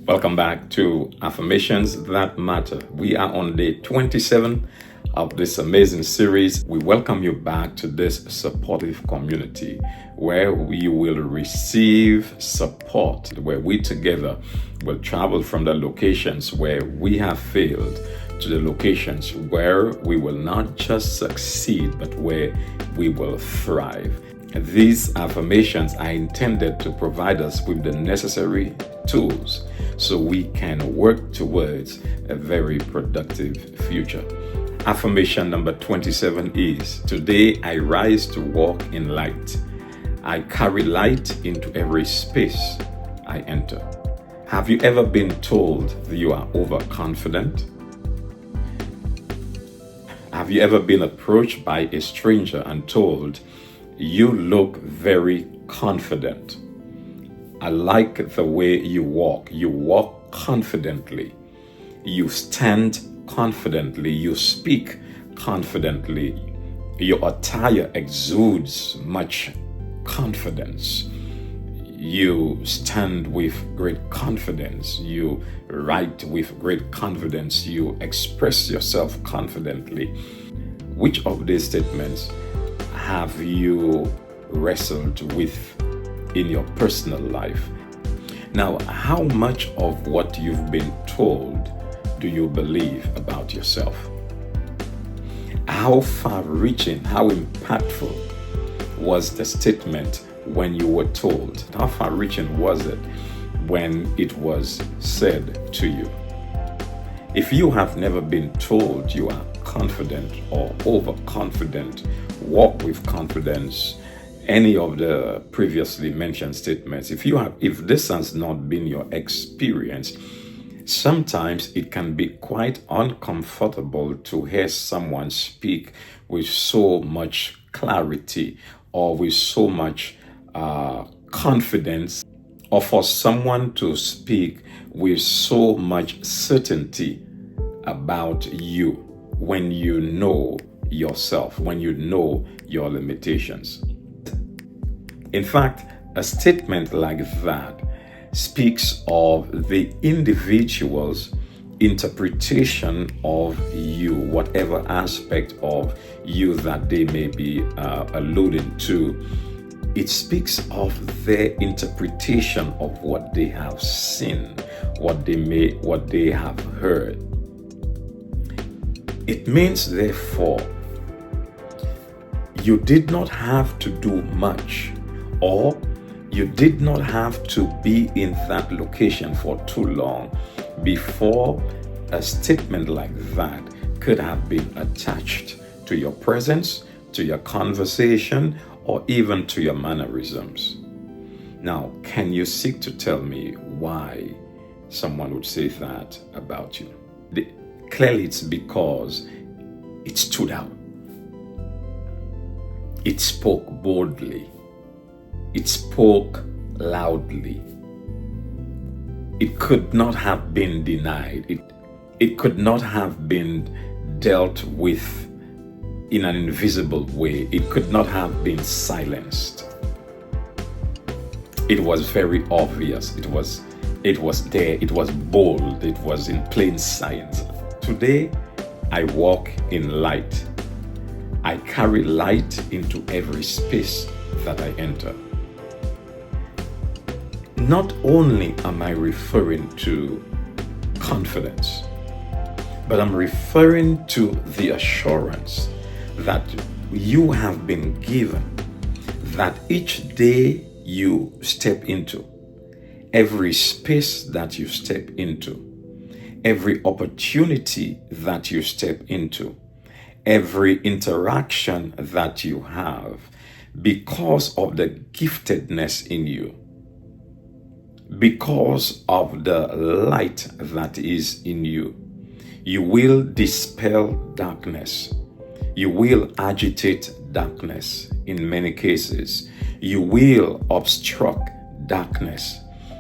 Welcome back to Affirmations That Matter. We are on day 27 of this amazing series. We welcome you back to this supportive community where we will receive support, where we together will travel from the locations where we have failed to the locations where we will not just succeed, but where we will thrive. These affirmations are intended to provide us with the necessary tools so we can work towards a very productive future. Affirmation number 27 is, today I rise to walk in light. I carry light into every space I enter. Have you ever been told that you are overconfident? Have you ever been approached by a stranger and told, you look very confident? I like the way you walk. You walk confidently. You stand confidently. You speak confidently. Your attire exudes much confidence. You stand with great confidence. You write with great confidence. You express yourself confidently. Which of these statements have you wrestled with in your personal life? Now, how much of what you've been told do you believe about yourself? How far-reaching, how impactful was the statement when you were told? How far-reaching was it when it was said to you? If you have never been told you are confident or overconfident, walk with confidence, any of the previously mentioned statements, if this has not been your experience, sometimes it can be quite uncomfortable to hear someone speak with so much clarity or with so much confidence, or for someone to speak with so much certainty about you when you know yourself, when you know your limitations. In fact, a statement like that speaks of the individual's interpretation of you, whatever aspect of you that they may be alluding to. It speaks of their interpretation of what they have seen, what they have heard. It means, therefore, you did not have to do much, or you did not have to be in that location for too long before a statement like that could have been attached to your presence, to your conversation, or even to your mannerisms. Now, can you seek to tell me why someone would say that about you? Clearly, it's because it stood out. It spoke boldly. It spoke loudly. It could not have been denied. It could not have been dealt with in an invisible way. It could not have been silenced. It was very obvious. It was there. It was bold. It was in plain sight. Today, I walk in light. I carry light into every space that I enter. Not only am I referring to confidence, but I'm referring to the assurance that you have been given, that each day you step into, every space that you step into, every opportunity that you step into, every interaction that you have, because of the giftedness in you, because of the light that is in you, you will dispel darkness. You will agitate darkness in many cases. You will obstruct darkness.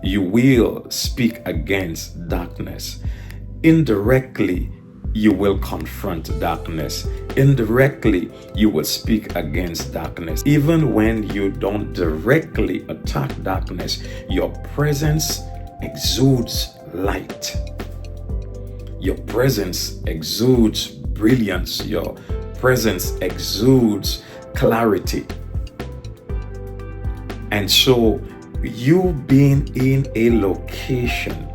You will speak against darkness. Indirectly, you will confront darkness. Indirectly, you will speak against darkness. Even when you don't directly attack darkness, your presence exudes light. Your presence exudes brilliance. Your presence exudes clarity. And so you being in a location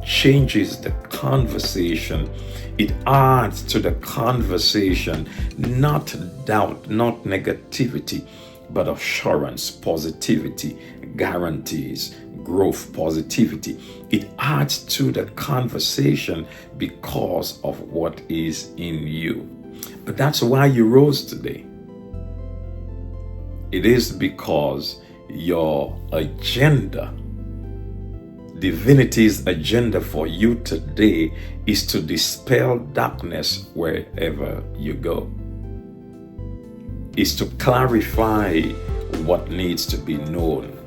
changes the conversation. It adds to the conversation, not doubt, not negativity, but assurance, positivity, guarantees, growth, positivity. It adds to the conversation because of what is in you. But that's why you rose today. It is because your agenda, divinity's agenda for you today, is to dispel darkness wherever you go. Is to clarify what needs to be known.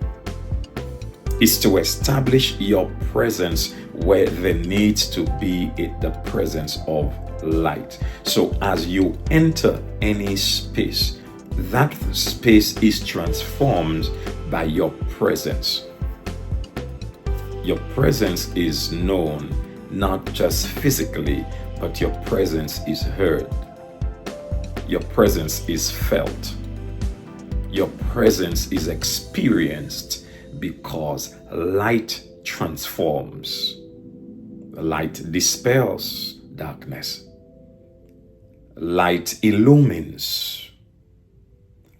Is to establish your presence where there needs to be the presence of light. So as you enter any space, that space is transformed by your presence. Your presence is known not just physically, but your presence is heard. Your presence is felt. Your presence is experienced because light transforms. Light dispels darkness. Light illumines.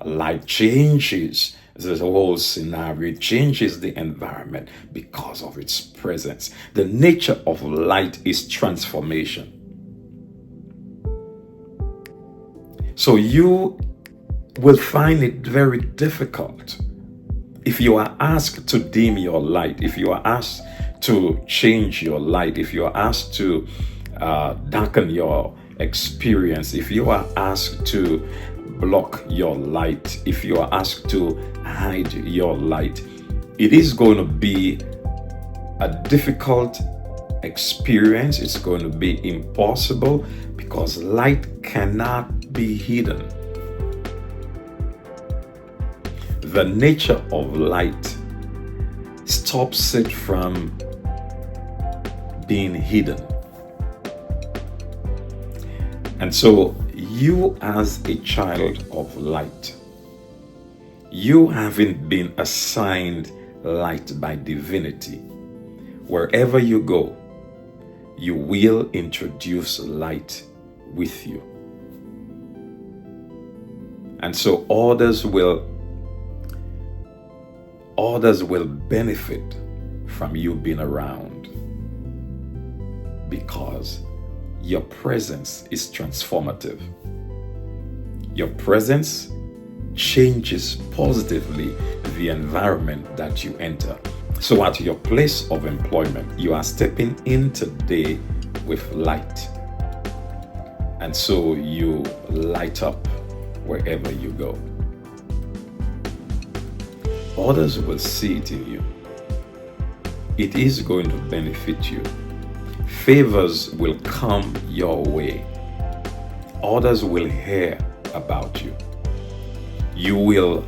Light changes the whole scenario. It changes the environment because of its presence. The nature of light is transformation. So you will find it very difficult if you are asked to dim your light, if you are asked to change your light, if you are asked to darken your experience, if you are asked to block your light, if you are asked to hide your light. It is going to be a difficult experience. It's going to be impossible because light cannot be hidden. The nature of light stops it from being hidden. And so you, as a child of light, you haven't been assigned light by divinity. Wherever you go, you will introduce light with you. And so others will benefit from you being around because your presence is transformative. Your presence changes positively the environment that you enter. So at your place of employment, you are stepping in today with light. And so you light up wherever you go. Others will see it in you. It is going to benefit you. Favors will come your way. Others will hear about you. You will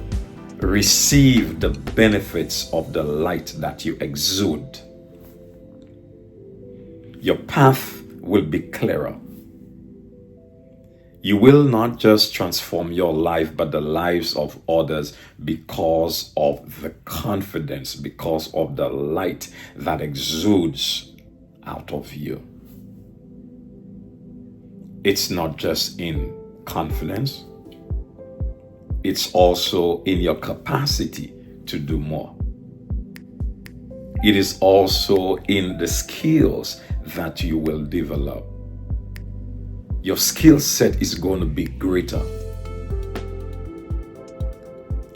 receive the benefits of the light that you exude. Your path will be clearer. You will not just transform your life, but the lives of others because of the confidence, because of the light that exudes out of you. It's not just in confidence, it's also in your capacity to do more. It is also in the skills that you will develop. Your skill set is going to be greater.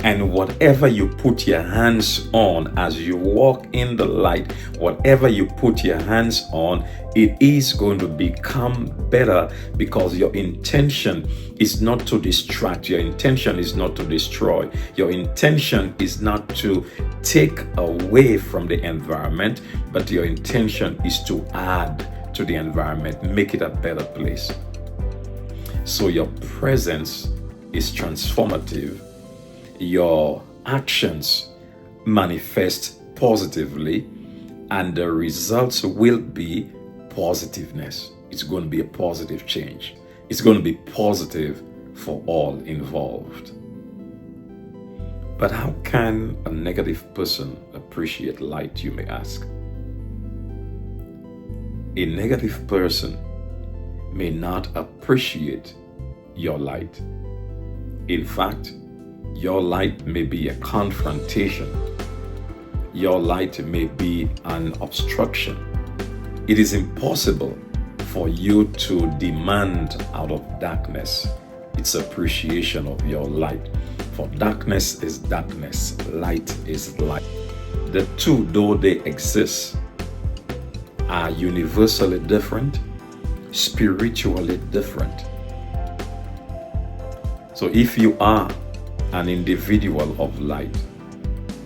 And whatever you put your hands on as you walk in the light, whatever you put your hands on, it is going to become better because your intention is not to distract. Your intention is not to destroy. Your intention is not to take away from the environment, but your intention is to add to the environment, make it a better place. So your presence is transformative. Your actions manifest positively, and the results will be positiveness. It's going to be a positive change. It's going to be positive for all involved. But how can a negative person appreciate light, you may ask? A negative person may not appreciate your light. In fact, your light may be a confrontation. Your light may be an obstruction. It is impossible for you to demand out of darkness its appreciation of your light. For darkness is darkness, light is light. The two, though they exist, are universally different, spiritually different. So if you are an individual of light,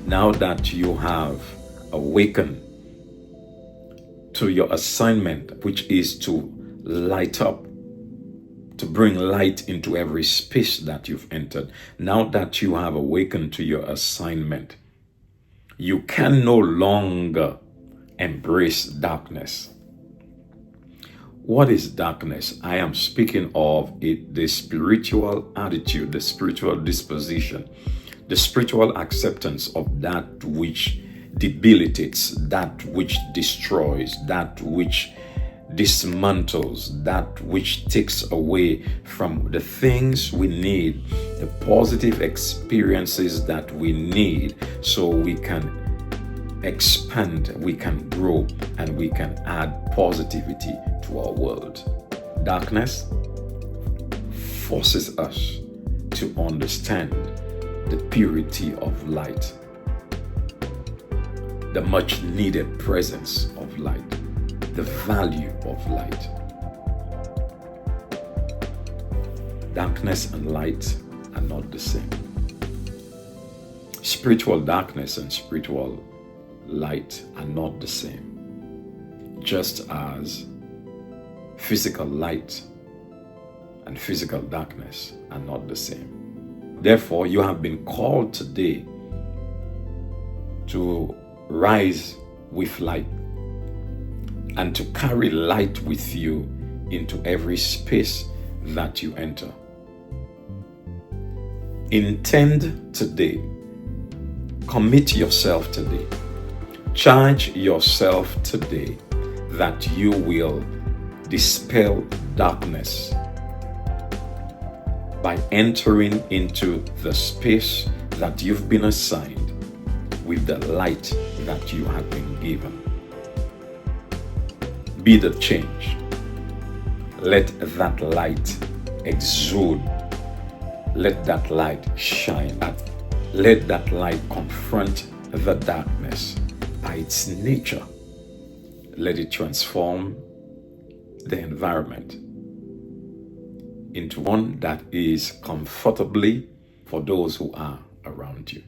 now that you have awakened to your assignment, which is to light up, to bring light into every space that you've entered. Now that you have awakened to your assignment, you can no longer embrace darkness. What is darkness? I am speaking of it, the spiritual attitude, the spiritual disposition, the spiritual acceptance of that which debilitates, that which destroys, that which dismantles, that which takes away from the things we need, the positive experiences that we need, so we can expand, we can grow, and we can add positivity to our world. Darkness forces us to understand the purity of light, the much needed presence of light, the value of light. Darkness and light are not the same. Spiritual darkness and spiritual light are not the same. Just as physical light and physical darkness are not the same. Therefore, you have been called today to rise with light and to carry light with you into every space that you enter. Intend today, commit yourself today, charge yourself today that you will dispel darkness by entering into the space that you've been assigned with the light that you have been given. Be the change. Let that light exude. Let that light shine. Let that light confront the darkness by its nature. Let it transform the environment into one that is comfortably for those who are around you.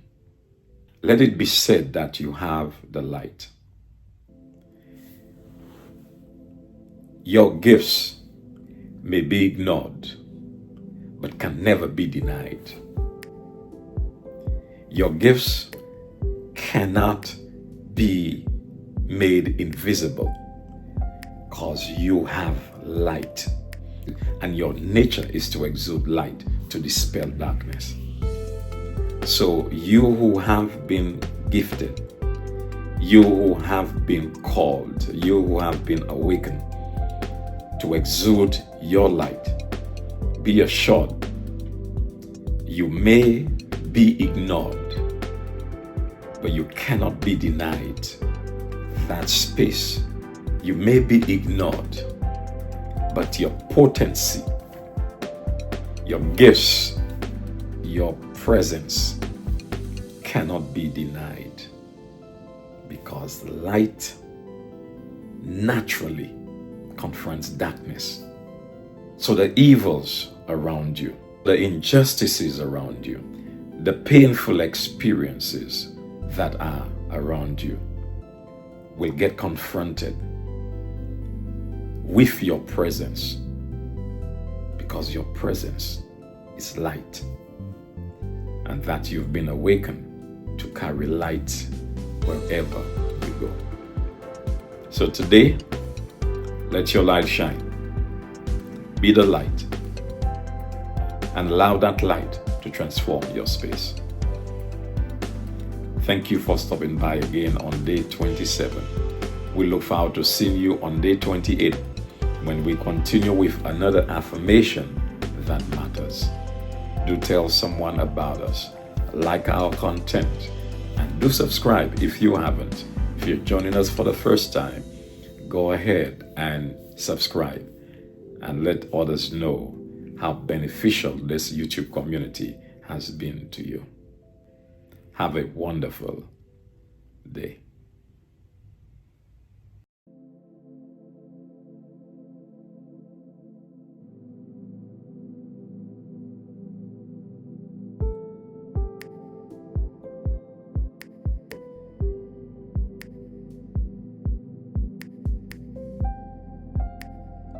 Let it be said that you have the light. Your gifts may be ignored, but can never be denied. Your gifts cannot be made invisible because you have light, and your nature is to exude light, to dispel darkness. So you who have been gifted, you who have been called, you who have been awakened to exude your light, be assured you may be ignored, but you cannot be denied that space. You may be ignored, but your potency, your gifts, your presence cannot be denied, because light naturally confronts darkness. So the evils around you, the injustices around you, the painful experiences that are around you will get confronted with your presence, because your presence is light, and that you've been awakened to carry light wherever you go. So today, let your light shine. Be the light and allow that light to transform your space. Thank you for stopping by again on day 27. We look forward to seeing you on day 28 when we continue with another affirmation that matters. Do tell someone about us, like our content, and do subscribe if you haven't. If you're joining us for the first time, go ahead and subscribe and let others know how beneficial this YouTube community has been to you. Have a wonderful day.